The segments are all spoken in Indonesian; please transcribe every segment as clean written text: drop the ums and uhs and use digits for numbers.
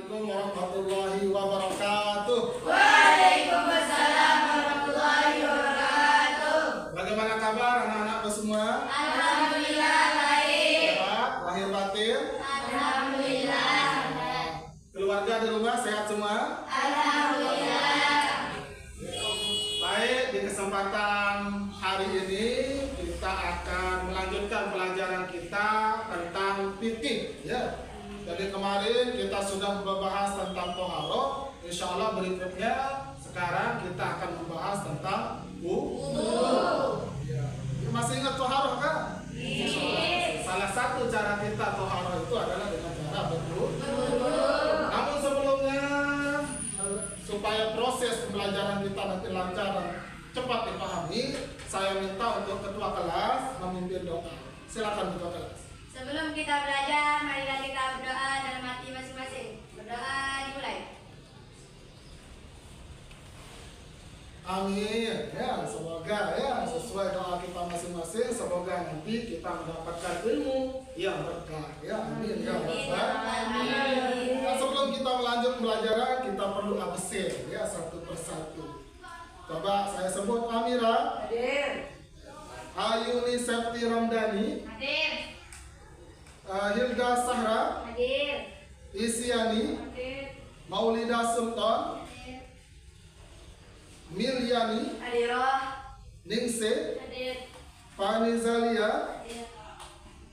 Assalamualaikum warahmatullahi wabarakatuh. Waalaikumsalam warahmatullahi wabarakatuh. Bagaimana kabar anak-anakku semua? Alhamdulillah baik. Sehat, lahir batin. Alhamdulillah. Keluarga di rumah sehat semua? Alhamdulillah. Baik, di kesempatan hari ini kita akan melanjutkan pelajaran kita tentang fikih, ya. Jadi kemarin kita sudah membahas tentang toharoh. Insya Allah berikutnya sekarang kita akan membahas tentang wudu. Ya. Masih ingat toharoh kan? Salah satu cara kita toharoh itu adalah dengan cara berwudu. Namun sebelumnya, supaya proses pembelajaran kita nanti lancar dan cepat dipahami, saya minta untuk ketua kelas memimpin doa. Silakan ketua kelas. Sebelum kita belajar, marilah kita berdoa dalam hati masing-masing. Berdoa dimulai. Amin. Ya, semoga ya sesuai doa kita masing-masing, semoga nanti kita mendapatkan ilmu yang berkah. Ya, amin ya Rabbal alamin. Nah, sebelum kita melanjut pembelajaran, kita perlu absen ya satu persatu. Coba saya sebut Amira. Hadir. Ayuni Septi Ramdhani. Hadir. Hilda Sahra. Hadir. Isyani. Hadir. Maulida Sultan. Hadir. Milyani. Hadiroh. Ningsih. Hadir. Fani Zalia. Hadir.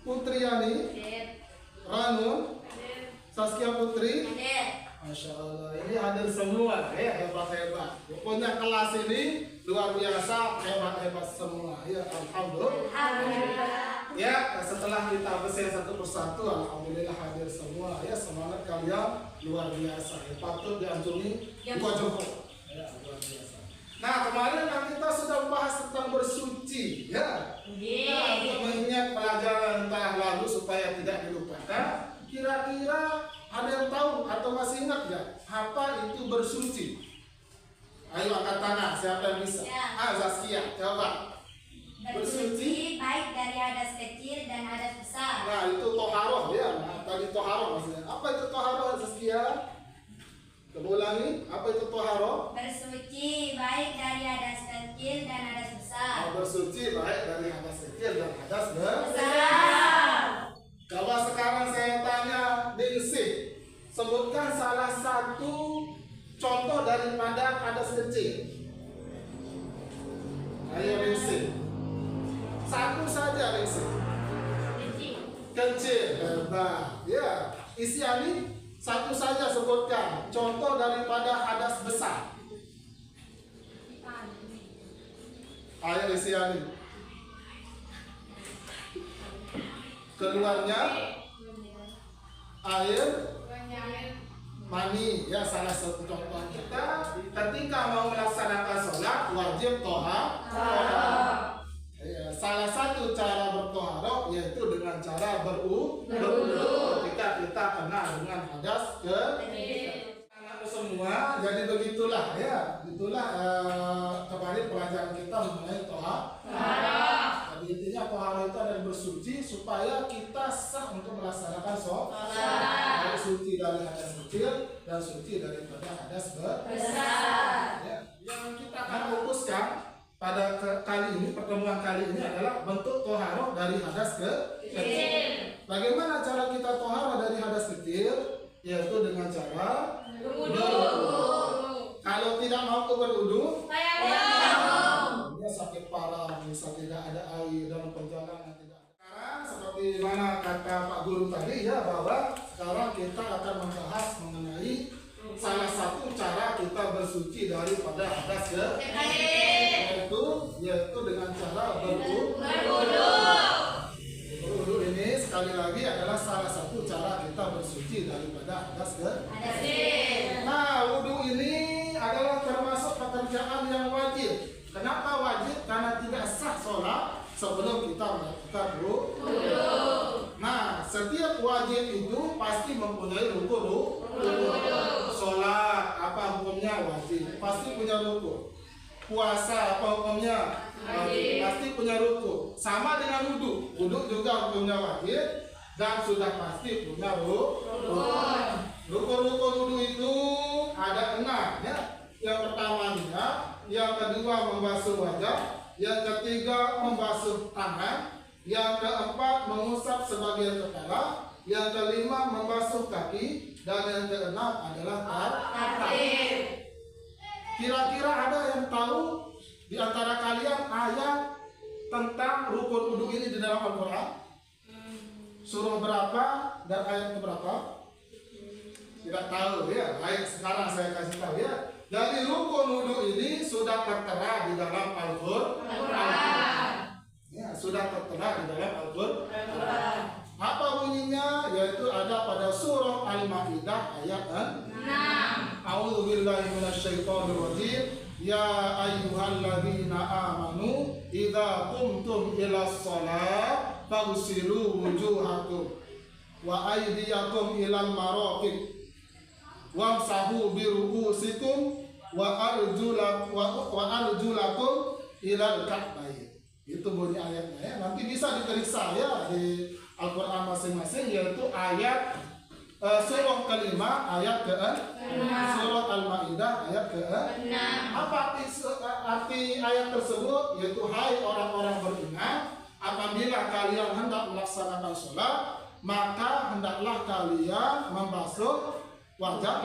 Putriani. Hadir. Ranun. Hadir. Saskia Putri. Hadir. Masya Allah, ini hadir semua ya, hebat-hebat. Pokoknya kelas ini luar biasa, hebat-hebat semua. Ya, alhamdulillah. Alhamdulillah. Ya, setelah kita bersih satu persatu, alhamdulillah hadir semua. Ya, semangat kalian luar biasa. Ya, patut dianjungi dua jempol. Ya, luar biasa. Nah, kemarin kan kita sudah membahas tentang bersuci, ya. Nah, untuk mengingat pelajaran telah lalu supaya tidak dilupakan. Kira-kira ada yang tahu atau masih ingat nggak apa itu bersuci? Ayo angkat tangan, siapa yang bisa? Ya. Zaskia, coba. Bersuci baik dari hadas kecil dan hadas besar. Nah, itu toharoh ya. Nah, tadi toharoh maksudnya. Apa itu toharoh, Zaskia? Coba ulangi, apa itu toharoh? Bersuci baik dari hadas kecil dan hadas besar. Bersuci baik dari hadas kecil dan hadas Besar. Coba sekarang saya tanya Ningsih, sebutkan salah satu contoh daripada hadas kecil. Ayo Ningsih, satu saja Ningsih. Kecil, hebat. Ya, Isyani, satu saja sebutkan contoh daripada hadas besar. Ayo Isyani. Keluarnya air mani, ya salah satu contoh kita ketika mau melaksanakan sholat wajib toharoh. Ya, salah satu cara bertoharoh yaitu dengan cara berwudu ketika kita kena dengan hadas kecil. Anak semua, jadi begitulah ya, itulah kemarin pelajaran kita mengenai toharoh. Jadi intinya toharoh itu adalah bersuci supaya kita sah untuk melaksanakan sholat. Suci dari hadas kecil dan suci daripada hadas besar. Ya. Yang kita akan fokuskan pada kali ini, pertemuan kali ini adalah bentuk toharoh dari hadas kecil. Bagaimana cara kita toharoh dari hadas kecil? Yaitu dengan cara berwudu. Kalau tidak mampu berwudu, dia sakit parah, misal tidak ada air dalam perjalanan tidak. Sekarang seperti mana kata Pak Guru tadi ya, bahwa sekarang kita akan membahas mengenai salah satu cara kita bersuci daripada hadas yaitu dengan cara berwudu. Berwudu ini sekali lagi adalah salah satu cara kita bersuci daripada hadas kecil. Nah, wudu ini adalah termasuk pekerjaan yang wajib. Kenapa wajib? Karena tidak sah sholat sebelum kita melakukan wudu. Nah, setiap wajib itu pasti mempunyai rukun. Sholat apa hukumnya? Wajib. Pasti punya rukun. Puasa apa hukumnya? Wajib. Pasti punya rukun. Sama dengan wudu. Wudu juga hukumnya wajib. dan sudah pasti punya rukun. Rukun-rukun wudu itu ada 6 ya. Yang pertama niat, yang kedua membasuh wajah, yang ketiga membasuh tangan, yang keempat mengusap sebagian kepala, yang kelima membasuh kaki, dan yang keenam adalah tartib. Kira-kira ada yang tahu di antara kalian ayat tentang rukun wudu ini di dalam Al-Quran? Surah berapa dan ayat berapa? Tidak tahu ya. Baik, sekarang saya kasih tahu ya. Jadi rukun wudu ini sudah tertera di dalam Al-Quran. Ya, sudah tertera di dalam Al-Quran. Apa bunyinya? Yaitu ada pada surah Al-Maidah ayat 6. A'udzubillahi minasyaitonirrajim. Ya ayyuhalladzina amanu idza qumtum ilas shalah faghsilu wujuhakum wa aydiyakum ilal marafiq wamsahu biru'usikum wa arjulakum ilal ka'bayn. Itu bunyi ayatnya ya. Nanti bisa diperiksa ya di Al-Quran masing-masing, yaitu ayat surah kelima ayat ke-6, surah Al-Maidah ayat ke-6. Apa arti ayat tersebut? Yaitu hai orang-orang beriman, apabila kalian hendak melaksanakan sholat, maka hendaklah kalian membasuh wajah,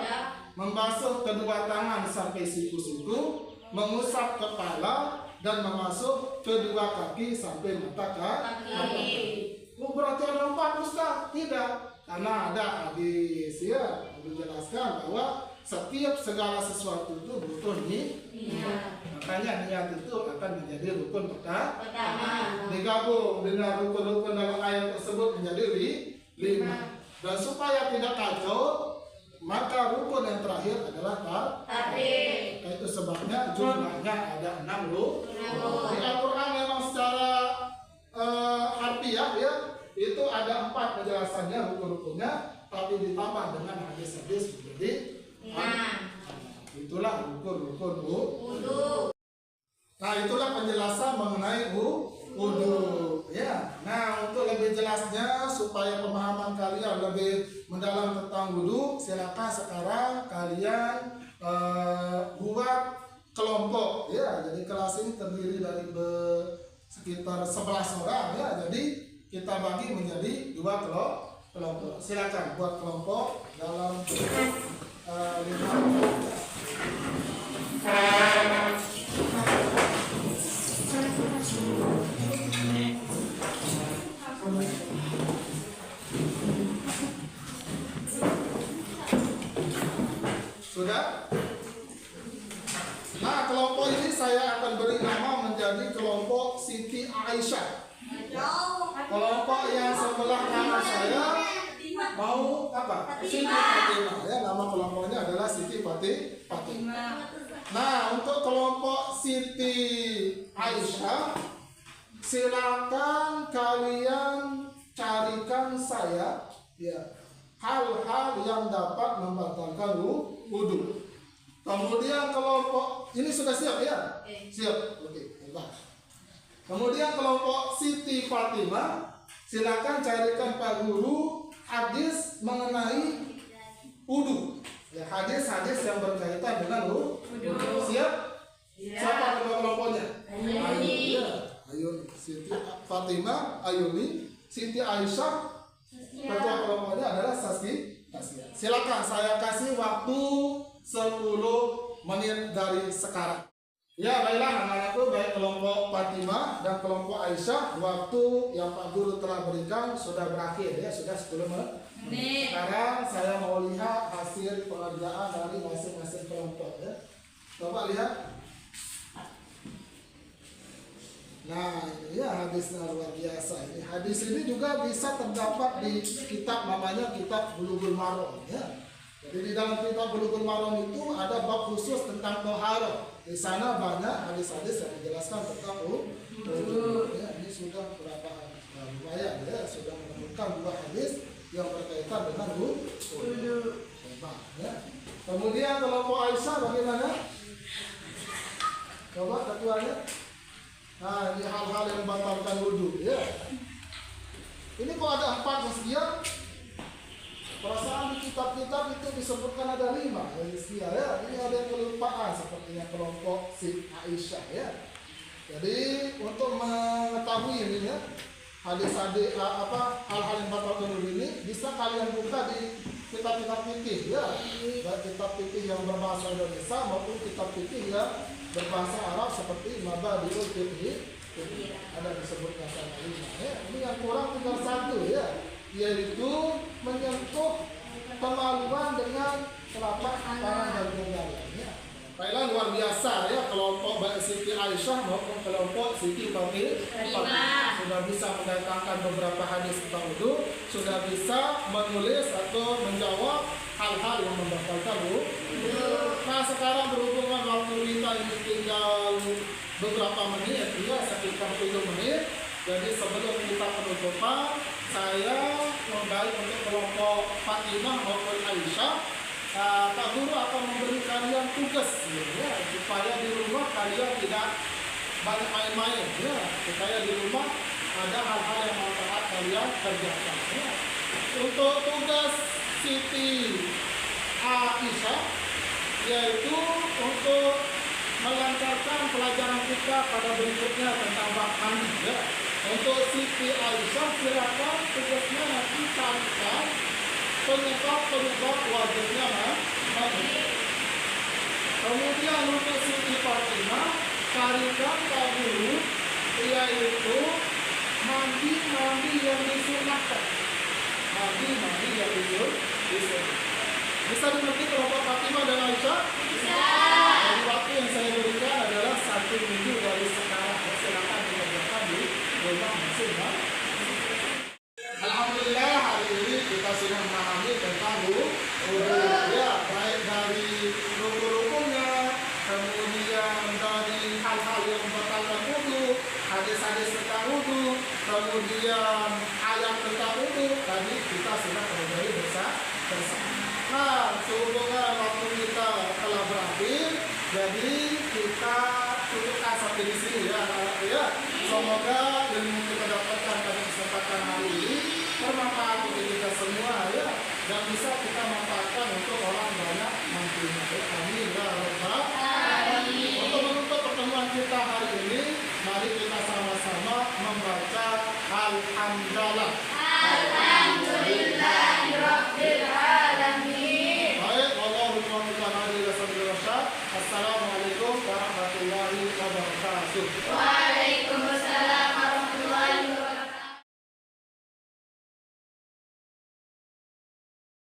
membasuh kedua tangan sampai siku-siku, mengusap kepala, dan membasuh kedua kaki sampai mata kaki. Oh, berarti ada 4 Ustaz? Tidak, karena ada hadis ya menjelaskan bahwa setiap segala sesuatu itu butuh niat. Makanya niat itu akan menjadi rukun pertama. Digabung dengan rukun-rukun dalam ayat tersebut menjadi 5. Dan supaya tidak kacau, maka rukun yang terakhir adalah tartib. Itu sebabnya jumlahnya ada 6 rukun. Di Al-Quran memang secara harfiah ya itu ada 4 penjelasannya rukun-rukunnya, tapi ditambah dengan hadis-hadis menjadi 6. Itulah rukun-rukun wudu. Nah, itulah penjelasan mengenai wudu ya. Nah, untuk lebih jelasnya supaya pemahaman kalian lebih mendalam tentang wudu, silakan sekarang kalian buat kelompok ya. Jadi kelas ini terdiri dari sekitar 11 orang ya. Jadi kita bagi menjadi 2 kelompok. Silakan buat kelompok dalam 5 Sudah? Nah, kelompok ini saya akan beri nama menjadi kelompok Siti Aisyah. Kelompok yang sebelah kanan saya mau apa? Siti Fatimah. Ya, nama kelompoknya adalah Siti Fatimah. Nah, untuk kelompok Siti Aisyah, silakan kalian carikan saya ya hal-hal yang dapat membatalkan wudu. Kemudian kelompok ini sudah siap ya? Siap. Oke, baik. Kemudian kelompok Siti Fatimah, silakan carikan Pak Guru hadis mengenai wudu. Ya, hadis-hadis yang berkaitan dengan wudu. Siap? Siapa kedua kelompoknya? Ayuni. Ayuni. Siti Fatimah, Ayuni, Siti Aisyah. Ketua kelompoknya adalah Saskia. Silakan saya kasih waktu 10 menit dari sekarang. Ya, baiklah anak-anakku, baik kelompok Fatimah dan kelompok Aisyah, waktu yang Pak Guru telah berikan sudah berakhir ya, sudah 10 menit. Sekarang saya mau lihat hasil pengerjaan dari masing-masing kelompok ya. Coba lihat. Nah, ini ya hadisnya luar biasa. Ini hadis ini juga bisa terdapat di kitab namanya Kitab Bulughul Maram ya. Jadi di dalam Kitab Bulughul Maram itu ada bab khusus tentang thaharah. Di sana banyak hadis-hadis yang menjelaskan tentang wudu. Ya, ini sudah berapa lumayan ya, sudah menemukan 2 hadis yang berkaitan dengan wudu. Ya. Kemudian kelompok Aisyah bagaimana? Coba ketuanya. Nah, ini hal-hal yang membatalkan wudu ya. Ini kok ada 4 mestinya perasaan di kitab-kitab itu disebutkan ada 5 ya mestinya ya. Ini ada yang kelupaan sepertinya kelompok si Aisyah ya. Jadi untuk mengetahui ini ya hadis-hadis hal-hal yang batal ini bisa kalian buka di kitab-kitab fikih ya, baik kitab fikih yang berbahasa Indonesia maupun kitab fikih yang berbahasa Arab seperti Mabadiul Fiqh ada disebutnya sama 5 ya. Ini yang kurang tinggal 1 ya, yaitu menyentuh kemaluan dengan telapak tangan dan genggamannya. Baiklah, luar biasa ya kelompok baik Siti Aisyah maupun kelompok Siti Fatimah sudah bisa mendatangkan beberapa hadis tentang wudu, sudah bisa menulis atau menjawab hal-hal yang membatalkan wudu. Nah sekarang berhubungan waktu kita ini tinggal beberapa menit ya, sekitar 7 menit. Jadi sebelum kita penutupan, saya kembali untuk kelompok Fatimah maupun Aisyah. Pak Guru akan memberi kalian tugas ya, supaya di rumah kalian tidak banyak main-main ya, supaya di rumah ada hal-hal yang manfaat kalian kerjakan ya. Untuk tugas Siti Aisyah yaitu untuk melancarkan pelajaran kita pada berikutnya tentang bab mandi ya. Untuk Siti Aisyah silakan tugasnya nanti carikan penyebab wajibnya mandi. Kemudian untuk Siti Fatimah carikan dahulu yaitu mandi yang disunahkan. Mandi yang disunahkan. Bisa dimengerti kelompok Fatimah dan Aisyah? Bisa. Dan waktu yang saya berikan adalah 1 minggu dari sekarang. Silakan dikerjakan di rumah masing-masing. Alhamdulillah hari ini kita sudah memahami tentang wudu ya, baik dari rukun-rukunnya, kemudian dari hal-hal yang membatalkan wudu, hadis-hadis tentang wudu, kemudian ayat tentang wudu. Tadi kita sudah pelajari bersama. Nah, sehubungan waktu kita telah berakhir, jadi kita cukupkan sampai di sini ya, ya. Semoga ilmu kita dapatkan pada kesempatan hari ini bermanfaat untuk kita semua ya, dan bisa kita manfaatkan untuk orang banyak nantinya. Amin ya rabbal alamin. Untuk menutup pertemuan kita hari ini, mari kita sama-sama membaca Alhamdulillah.